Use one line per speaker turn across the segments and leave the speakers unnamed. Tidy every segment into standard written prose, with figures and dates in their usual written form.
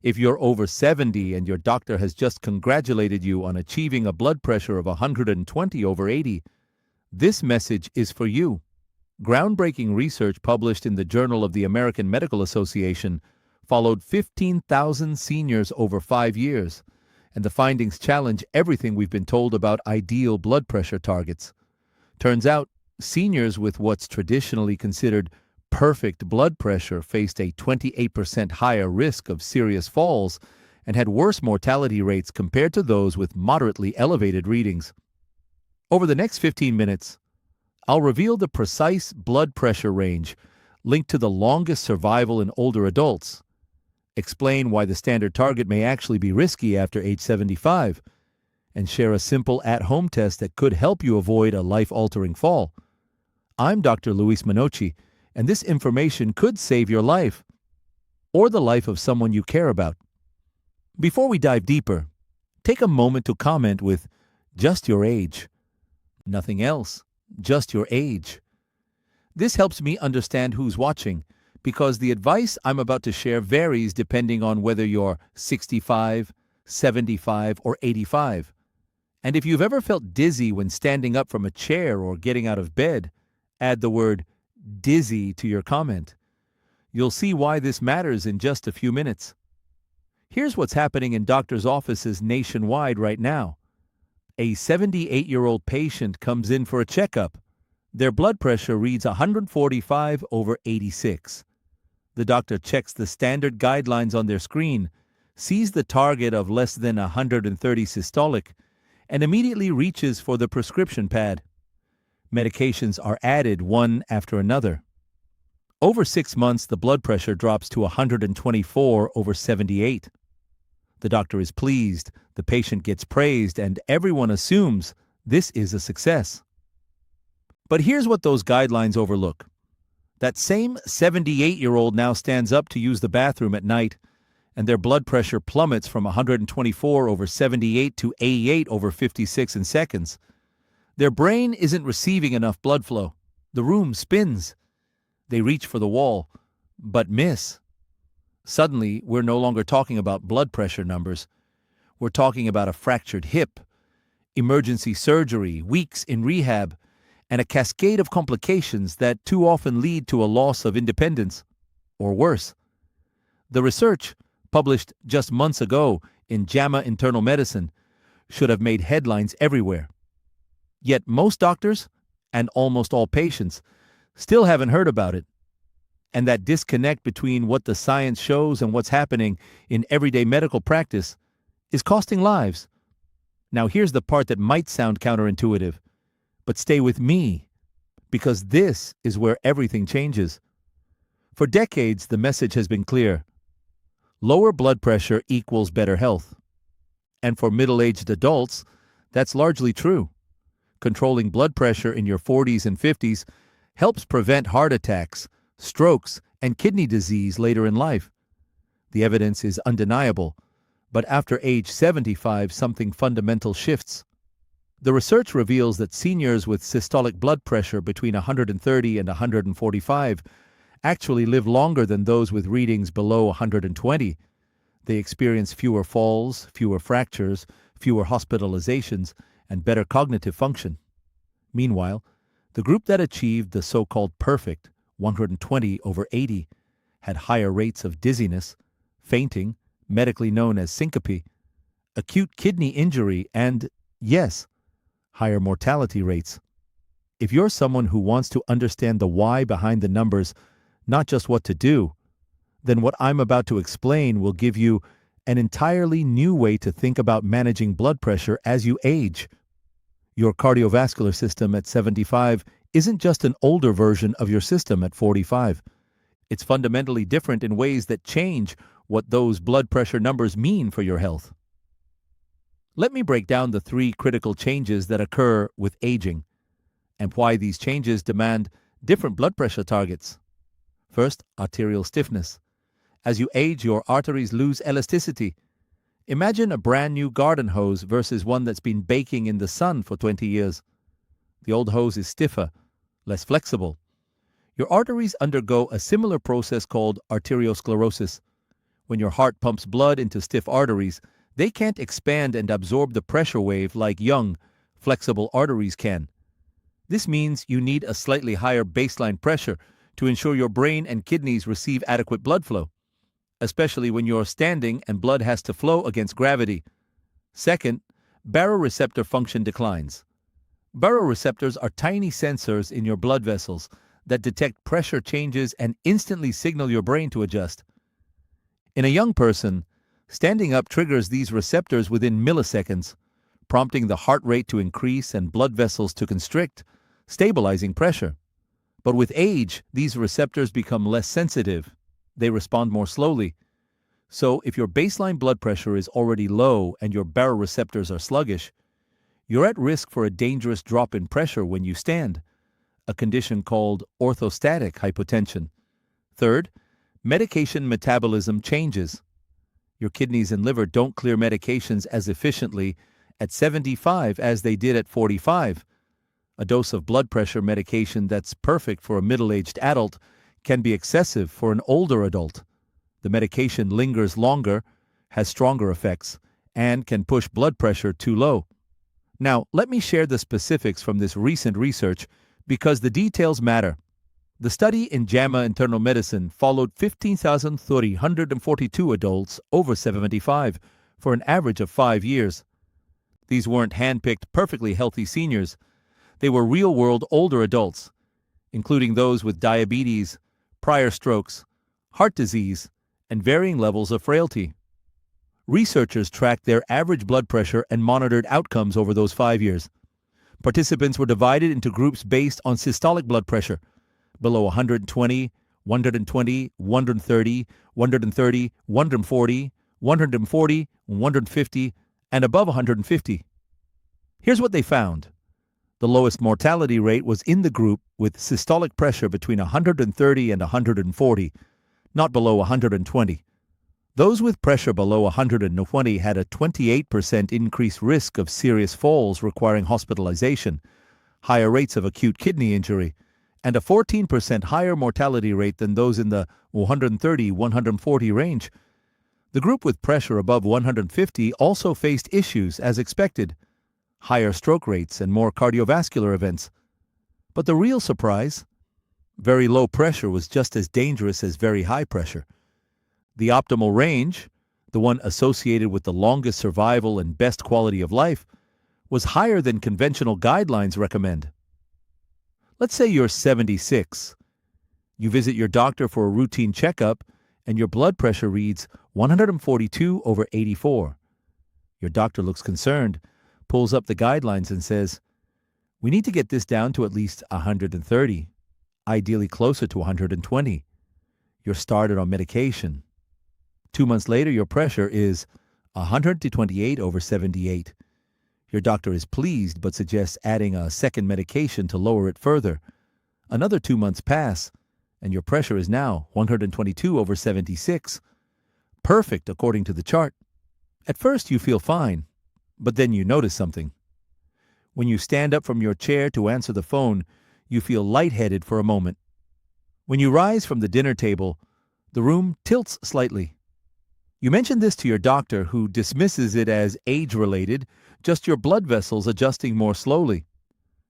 If you're over 70 and your doctor has just congratulated you on achieving a blood pressure of 120 over 80, this message is for you. Groundbreaking research published in the Journal of the American Medical Association followed 15,000 seniors over 5 years, and the findings challenge everything we've been told about ideal blood pressure targets. Turns out, seniors with what's traditionally considered perfect blood pressure faced a 28% higher risk of serious falls and had worse mortality rates compared to those with moderately elevated readings. Over the next 15 minutes, I'll reveal the precise blood pressure range linked to the longest survival in older adults, explain why the standard target may actually be risky after age 75, and share a simple at-home test that could help you avoid a life-altering fall. I'm Dr. Luis Manocci, and this information could save your life, or the life of someone you care about. Before we dive deeper, take a moment to comment with just your age. Nothing else, just your age. This helps me understand who's watching, because the advice I'm about to share varies depending on whether you're 65, 75, or 85. And if you've ever felt dizzy when standing up from a chair or getting out of bed, add the word dizzy to your comment. You'll see why this matters in just a few minutes. Here's what's happening in doctors' offices nationwide right now. A 78-year-old patient comes in for a checkup. Their blood pressure reads 145 over 86. The doctor checks the standard guidelines on their screen, sees the target of less than 130 systolic, and immediately reaches for the prescription pad. Medications are added one after another. Over 6 months, the blood pressure drops to 124 over 78. The doctor is pleased, the patient gets praised, and everyone assumes this is a success. But here's what those guidelines overlook. That same 78-year-old now stands up to use the bathroom at night, and their blood pressure plummets from 124 over 78 to 88 over 56 in seconds. Their brain isn't receiving enough blood flow. The room spins. They reach for the wall, but miss. Suddenly, we're no longer talking about blood pressure numbers. We're talking about a fractured hip, emergency surgery, weeks in rehab, and a cascade of complications that too often lead to a loss of independence, or worse. The research, published just months ago in JAMA Internal Medicine, should have made headlines everywhere. Yet most doctors, and almost all patients, still haven't heard about it. And that disconnect between what the science shows and what's happening in everyday medical practice is costing lives. Now here's the part that might sound counterintuitive, but stay with me, because this is where everything changes. For decades, the message has been clear. Lower blood pressure equals better health. And for middle-aged adults, that's largely true. Controlling blood pressure in your 40s and 50s helps prevent heart attacks, strokes, and kidney disease later in life. The evidence is undeniable, but after age 75, something fundamental shifts. The research reveals that seniors with systolic blood pressure between 130 and 145 actually live longer than those with readings below 120. They experience fewer falls, fewer fractures, fewer hospitalizations, and better cognitive function. Meanwhile, the group that achieved the so-called perfect 120 over 80 had higher rates of dizziness, fainting, medically known as syncope, acute kidney injury, and, yes, higher mortality rates. If you're someone who wants to understand the why behind the numbers, not just what to do, then what I'm about to explain will give you an entirely new way to think about managing blood pressure as you age. Your cardiovascular system at 75 isn't just an older version of your system at 45. It's fundamentally different in ways that change what those blood pressure numbers mean for your health. Let me break down the 3 critical changes that occur with aging, and why these changes demand different blood pressure targets. First, arterial stiffness. As you age, your arteries lose elasticity. Imagine a brand new garden hose versus one that's been baking in the sun for 20 years. The old hose is stiffer, less flexible. Your arteries undergo a similar process called arteriosclerosis, When your heart pumps blood into stiff arteries, they can't expand and absorb the pressure wave like young, flexible arteries can. This means you need a slightly higher baseline pressure to ensure your brain and kidneys receive adequate blood flow, especially when you're standing and blood has to flow against gravity. Second, baroreceptor function declines. Baroreceptors are tiny sensors in your blood vessels that detect pressure changes and instantly signal your brain to adjust. In a young person, standing up triggers these receptors within milliseconds, prompting the heart rate to increase and blood vessels to constrict, stabilizing pressure. But with age, these receptors become less sensitive. They respond more slowly. So if your baseline blood pressure is already low and your baroreceptors are sluggish, you're at risk for a dangerous drop in pressure when you stand, a condition called orthostatic hypotension. Third, medication metabolism changes. Your kidneys and liver don't clear medications as efficiently at 75 as they did at 45. A dose of blood pressure medication that's perfect for a middle-aged adult can be excessive for an older adult. The medication lingers longer, has stronger effects, and can push blood pressure too low. Now, let me share the specifics from this recent research because the details matter. The study in JAMA Internal Medicine followed 15,342 adults over 75 for an average of 5 years. These weren't hand-picked perfectly healthy seniors. They were real-world older adults, including those with diabetes, prior strokes, heart disease, and varying levels of frailty. Researchers tracked their average blood pressure and monitored outcomes over those 5 years. Participants were divided into groups based on systolic blood pressure, below 120, 120, 130, 130, 140, 140, 150, and above 150. Here's what they found. The lowest mortality rate was in the group with systolic pressure between 130 and 140, not below 120. Those with pressure below 120 had a 28% increased risk of serious falls requiring hospitalization, higher rates of acute kidney injury, and a 14% higher mortality rate than those in the 130-140 range. The group with pressure above 150 also faced issues as expected, higher stroke rates and more cardiovascular events. But the real surprise? Very low pressure was just as dangerous as very high pressure. The optimal range, the one associated with the longest survival and best quality of life, was higher than conventional guidelines recommend. Let's say you're 76. You visit your doctor for a routine checkup, and your blood pressure reads 142/84. Your doctor looks concerned, pulls up the guidelines and says, "We need to get this down to at least 130, ideally closer to 120. You're started on medication." 2 months later, your pressure is 128/78. Your doctor is pleased but suggests adding a second medication to lower it further. Another 2 months pass, and your pressure is now 122/76. Perfect according to the chart. At first, you feel fine, but then you notice something. When you stand up from your chair to answer the phone, you feel lightheaded for a moment. When you rise from the dinner table, the room tilts slightly. You mention this to your doctor, who dismisses it as age-related, just your blood vessels adjusting more slowly.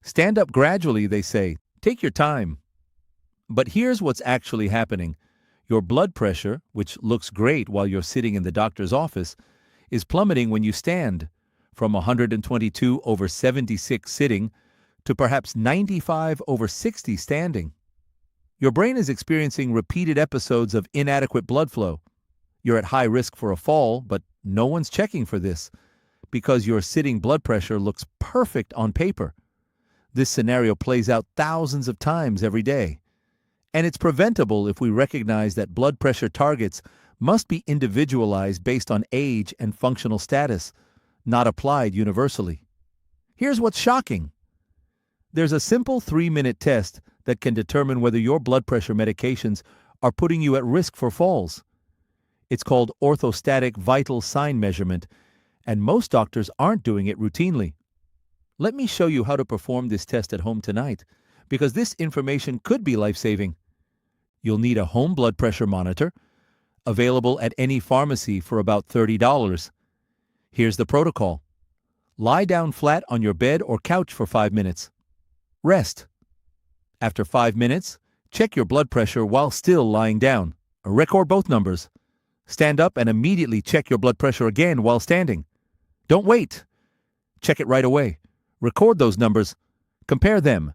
Stand up gradually, they say. Take your time. But here's what's actually happening. Your blood pressure, which looks great while you're sitting in the doctor's office, is plummeting when you stand, from 122/76 sitting to perhaps 95/60 standing. Your brain is experiencing repeated episodes of inadequate blood flow. You're at high risk for a fall, but no one's checking for this because your sitting blood pressure looks perfect on paper. This scenario plays out thousands of times every day. And it's preventable if we recognize that blood pressure targets must be individualized based on age and functional status, not applied universally. Here's what's shocking. There's a simple 3-minute test that can determine whether your blood pressure medications are putting you at risk for falls. It's called orthostatic vital sign measurement, and most doctors aren't doing it routinely. Let me show you how to perform this test at home tonight, because this information could be life-saving. You'll need a home blood pressure monitor, available at any pharmacy for about $30. Here's the protocol. Lie down flat on your bed or couch for 5 minutes. Rest. After 5 minutes, check your blood pressure while still lying down. Record both numbers. Stand up and immediately check your blood pressure again while standing. Don't wait. Check it right away. Record those numbers. Compare them.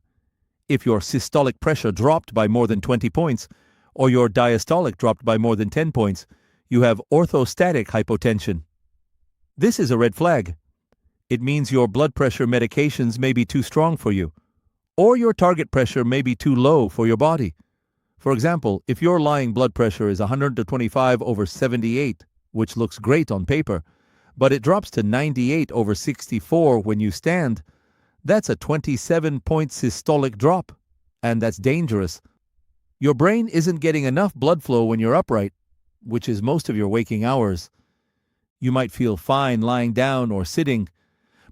If your systolic pressure dropped by more than 20 points, or your diastolic dropped by more than 10 points, you have orthostatic hypotension. This is a red flag. It means your blood pressure medications may be too strong for you, or your target pressure may be too low for your body. For example, if your lying blood pressure is 125/78, which looks great on paper, but it drops to 98/64 when you stand, that's a 27-point systolic drop, and that's dangerous. Your brain isn't getting enough blood flow when you're upright, which is most of your waking hours. You might feel fine lying down or sitting,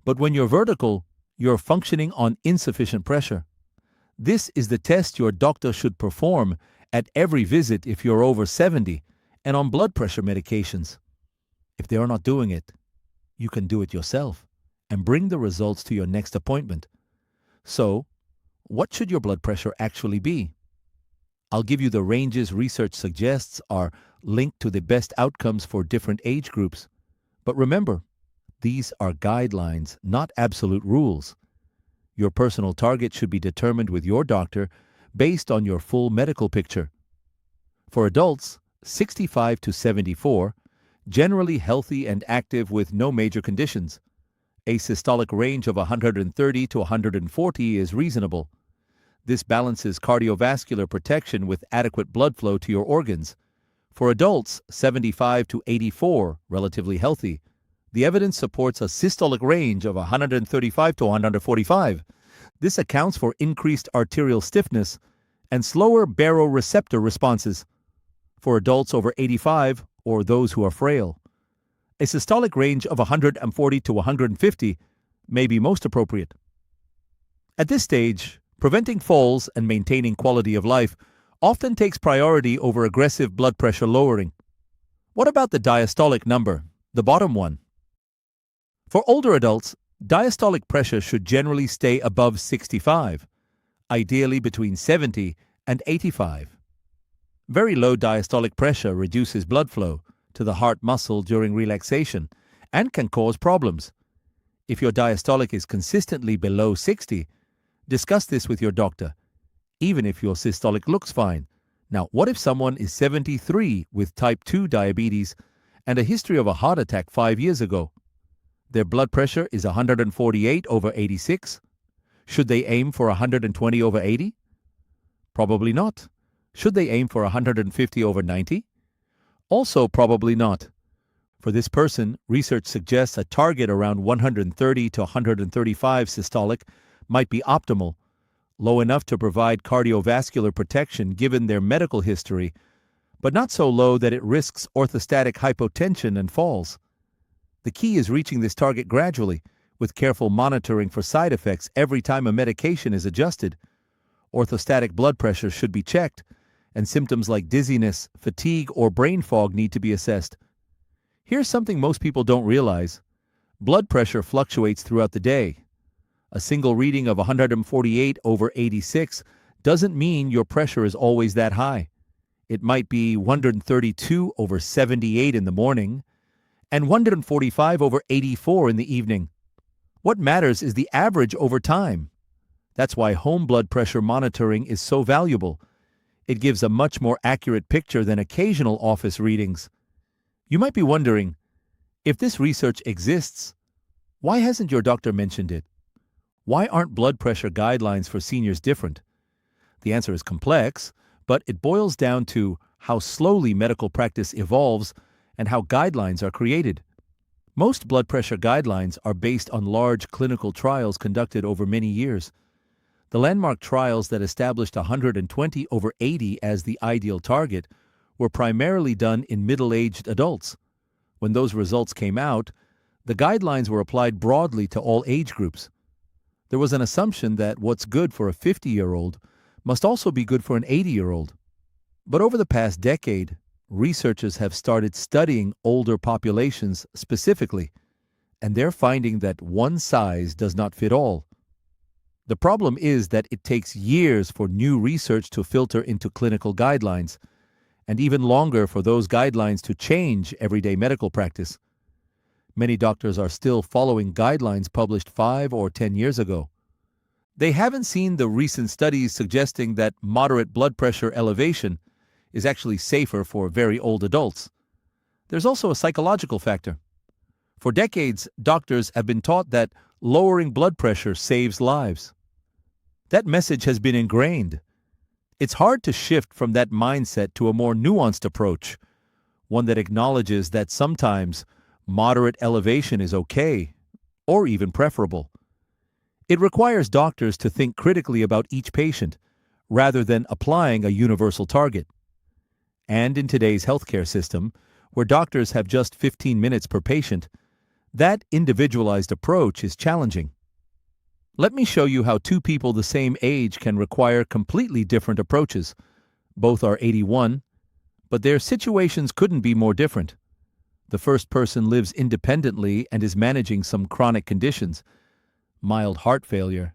but when you're vertical, you're functioning on insufficient pressure. This is the test your doctor should perform at every visit if you're over 70 and on blood pressure medications. If they are not doing it, you can do it yourself and bring the results to your next appointment. So, what should your blood pressure actually be? I'll give you the ranges research suggests are linked to the best outcomes for different age groups. But remember, these are guidelines, not absolute rules. Your personal target should be determined with your doctor based on your full medical picture. For adults, 65 to 74, generally healthy and active with no major conditions, a systolic range of 130 to 140 is reasonable. This balances cardiovascular protection with adequate blood flow to your organs. For adults, 75 to 84, relatively healthy, the evidence supports a systolic range of 135 to 145. This accounts for increased arterial stiffness and slower baroreceptor responses. For adults over 85 or those who are frail, a systolic range of 140 to 150 may be most appropriate. At this stage, preventing falls and maintaining quality of life often takes priority over aggressive blood pressure lowering. What about the diastolic number, the bottom one? For older adults, diastolic pressure should generally stay above 65, ideally between 70 and 85. Very low diastolic pressure reduces blood flow to the heart muscle during relaxation and can cause problems. If your diastolic is consistently below 60, discuss this with your doctor, even if your systolic looks fine. Now, what if someone is 73 with type 2 diabetes and a history of a heart attack 5 years ago? Their blood pressure is 148/86. Should they aim for 120/80? Probably not. Should they aim for 150/90? Also probably not. For this person, research suggests a target around 130 to 135 systolic might be optimal, low enough to provide cardiovascular protection given their medical history, but not so low that it risks orthostatic hypotension and falls. The key is reaching this target gradually, with careful monitoring for side effects every time a medication is adjusted. Orthostatic blood pressure should be checked, and symptoms like dizziness, fatigue, or brain fog need to be assessed. Here's something most people don't realize. Blood pressure fluctuates throughout the day. A single reading of 148/86 doesn't mean your pressure is always that high. It might be 132/78 in the morning, and 145/84 in the evening. What matters is the average over time. That's why home blood pressure monitoring is so valuable. It gives a much more accurate picture than occasional office readings. You might be wondering, if this research exists, why hasn't your doctor mentioned it? Why aren't blood pressure guidelines for seniors different? The answer is complex, but it boils down to how slowly medical practice evolves and how guidelines are created. Most blood pressure guidelines are based on large clinical trials conducted over many years. The landmark trials that established 120/80 as the ideal target were primarily done in middle-aged adults. When those results came out, the guidelines were applied broadly to all age groups. There was an assumption that what's good for a 50-year-old must also be good for an 80-year-old. But over the past decade, Researchers have started studying older populations specifically, and they're finding that one size does not fit all. The problem is that it takes years for new research to filter into clinical guidelines, and even longer for those guidelines to change everyday medical practice. Many doctors are still following guidelines published 5 or 10 years ago. They haven't seen the recent studies suggesting that moderate blood pressure elevation is actually safer for very old adults. There's also a psychological factor. For decades, doctors have been taught that lowering blood pressure saves lives. That message has been ingrained. It's hard to shift from that mindset to a more nuanced approach, one that acknowledges that sometimes moderate elevation is okay, or even preferable. It requires doctors to think critically about each patient, rather than applying a universal target. And in today's healthcare system, where doctors have just 15 minutes per patient, that individualized approach is challenging. Let me show you how two people the same age can require completely different approaches. Both are 81, but their situations couldn't be more different. The first person lives independently and is managing some chronic conditions: mild heart failure,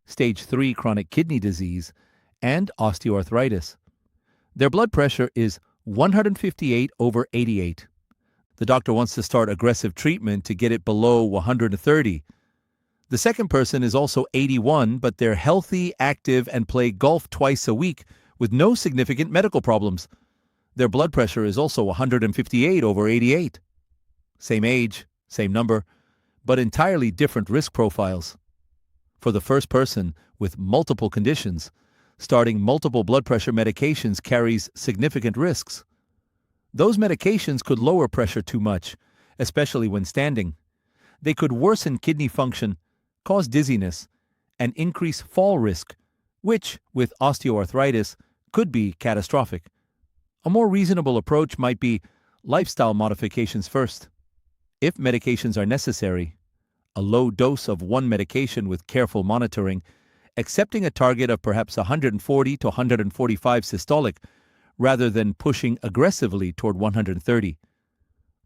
stage 3 chronic kidney disease, and osteoarthritis. Their blood pressure is 158/88. The doctor wants to start aggressive treatment to get it below 130. The second person is also 81, but they're healthy, active, and play golf twice a week with no significant medical problems. Their blood pressure is also 158/88. Same age, same number, but entirely different risk profiles. For the first person with multiple conditions, starting multiple blood pressure medications carries significant risks. Those medications could lower pressure too much, especially when standing. They could worsen kidney function, cause dizziness, and increase fall risk, which, with osteoarthritis, could be catastrophic. A more reasonable approach might be lifestyle modifications first. If medications are necessary, a low dose of one medication with careful monitoring, accepting a target of perhaps 140 to 145 systolic, rather than pushing aggressively toward 130.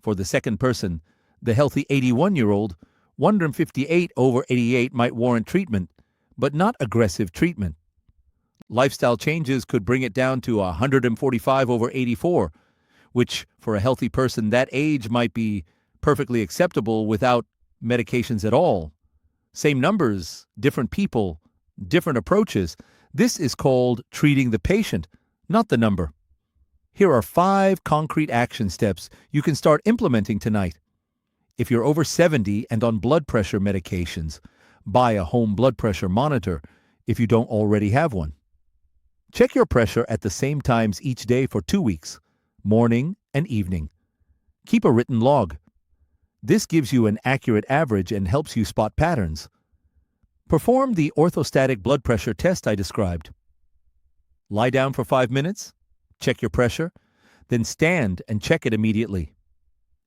For the second person, the healthy 81-year-old, 158/88 might warrant treatment, but not aggressive treatment. Lifestyle changes could bring it down to 145/84, which for a healthy person that age might be perfectly acceptable without medications at all. Same numbers, different people, different approaches. This is called treating the patient, not the number. Here are 5 concrete action steps you can start implementing tonight. If you're over 70 and on blood pressure medications, buy a home blood pressure monitor if you don't already have one. Check your pressure at the same times each day for 2 weeks, morning and evening. Keep a written log. This gives you an accurate average and helps you spot patterns. Perform the orthostatic blood pressure test I described. Lie down for 5 minutes, check your pressure, then stand and check it immediately.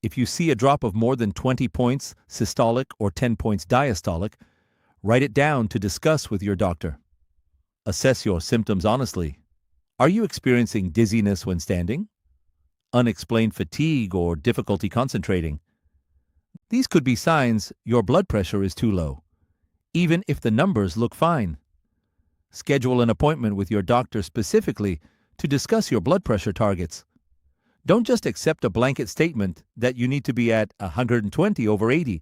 If you see a drop of more than 20 points systolic or 10 points diastolic, write it down to discuss with your doctor. Assess your symptoms honestly. Are you experiencing dizziness when standing? Unexplained fatigue or difficulty concentrating? These could be signs your blood pressure is too low, even if the numbers look fine. Schedule an appointment with your doctor specifically to discuss your blood pressure targets. Don't just accept a blanket statement that you need to be at 120/80.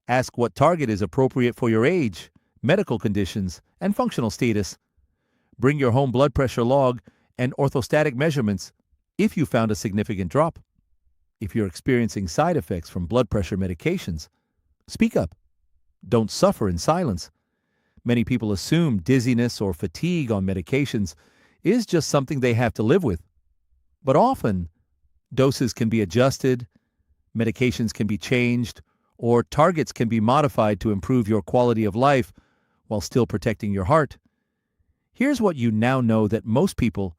Ask what target is appropriate for your age, medical conditions, and functional status. Bring your home blood pressure log and orthostatic measurements if you found a significant drop. If you're experiencing side effects from blood pressure medications, speak up. Don't suffer in silence. Many people assume dizziness or fatigue on medications is just something they have to live with. But often, doses can be adjusted, medications can be changed, or targets can be modified to improve your quality of life while still protecting your heart. Here's what you now know that most people,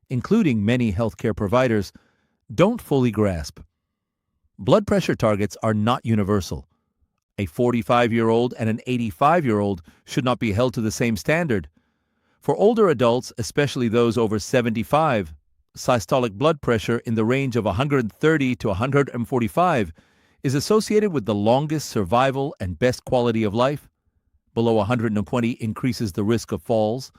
including many healthcare providers, don't fully grasp. Blood pressure targets are not universal. A 45-year-old and an 85-year-old should not be held to the same standard. For older adults, especially those over 75, Systolic blood pressure in the range of 130 to 145 is associated with the longest survival and best quality of life. Below 120 increases the risk of falls,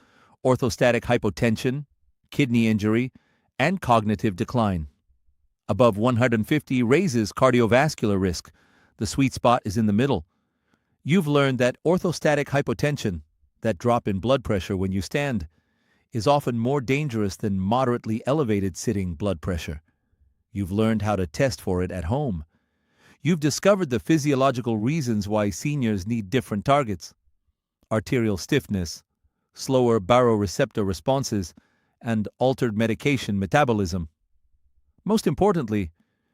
orthostatic hypotension, kidney injury, and cognitive decline. Above 150 raises cardiovascular risk. The sweet spot is in the middle. You've learned that orthostatic hypotension, that drop in blood pressure when you stand, is often more dangerous than moderately elevated sitting blood pressure. You've learned how to test for it at home. You've discovered the physiological reasons why seniors need different targets: arterial stiffness, slower baroreceptor responses, and altered medication metabolism. Most importantly,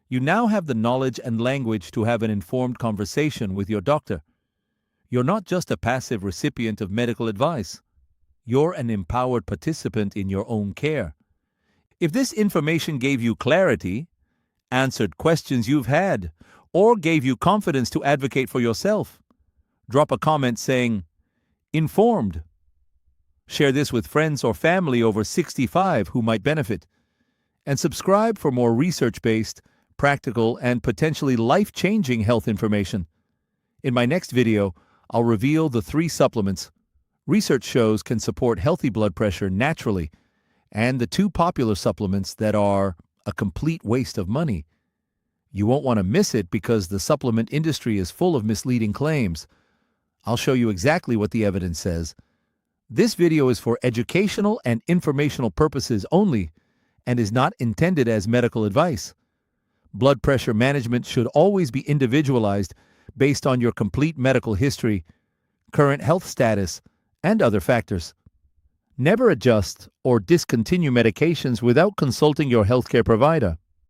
you now have the knowledge and language to have an informed conversation with your doctor. You're not just a passive recipient of medical advice. You're an empowered participant in your own care. If this information gave you clarity, answered questions you've had, or gave you confidence to advocate for yourself, drop a comment saying, "Informed." Share this with friends or family over 65 who might benefit. And subscribe for more research-based, practical, and potentially life-changing health information. In my next video, I'll reveal the 3 supplements research shows can support healthy blood pressure naturally, and the 2 popular supplements that are a complete waste of money. You won't want to miss it because the supplement industry is full of misleading claims. I'll show you exactly what the evidence says. This video is for educational and informational purposes only and is not intended as medical advice. Blood pressure management should always be individualized based on your complete medical history, current health status, and other factors. Never adjust or discontinue medications without consulting your healthcare provider.